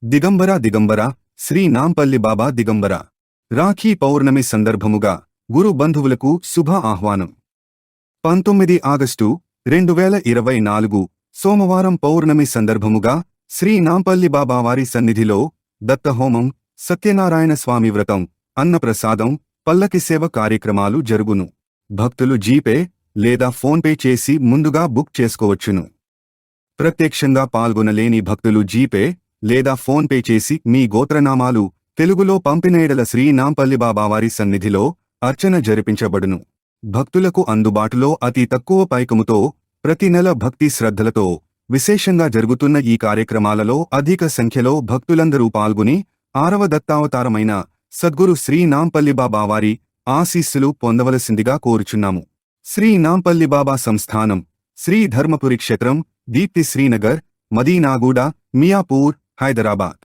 దిగంబర దిగంబర శ్రీ నాంపల్లి బాబా దిగంబర రాఖీ పౌర్ణమి సందర్భముగా గురు బంధువులకు శుభ ఆహ్వానం. 19 ఆగస్టు 2024 సోమవారం పౌర్ణమి సందర్భముగా శ్రీ నాంపల్లి బాబా వారి సన్నిధిలో దత్తహోమం, సత్యనారాయణ స్వామి వ్రతం, అన్నప్రసాదం, పల్లకి సేవ కార్యక్రమాలు జరుగును. భక్తులు జీపే లేదా ఫోన్పే చేసి ముందుగా బుక్ చేసుకోవచ్చును. ప్రత్యక్షంగా పాల్గొనలేని భక్తులు జీపే లేదా ఫోన్పే చేసి మీ గోత్రనామాలు తెలుగులో పంపినేడల శ్రీ నాంపల్లి బాబావారి సన్నిధిలో అర్చన జరిపించబడును. భక్తులకు అందుబాటులో అతి తక్కువ పైకముతో ప్రతి నెల భక్తి శ్రద్ధలతో విశేషంగా జరుగుతున్న ఈ కార్యక్రమాలలో అధిక సంఖ్యలో భక్తులందరూ పాల్గొని 6వ దత్తావతారమైన సద్గురు శ్రీ నాంపల్లి బాబావారి ఆశీస్సులు పొందవలసిందిగా కోరుచున్నాము. శ్రీ నాంపల్లి బాబా సంస్థానం శ్రీ ధర్మపురి క్షేత్రం, దీప్తి శ్రీనగర్, మదీనాగూడ, మియాపూర్, హైదరాబాద్.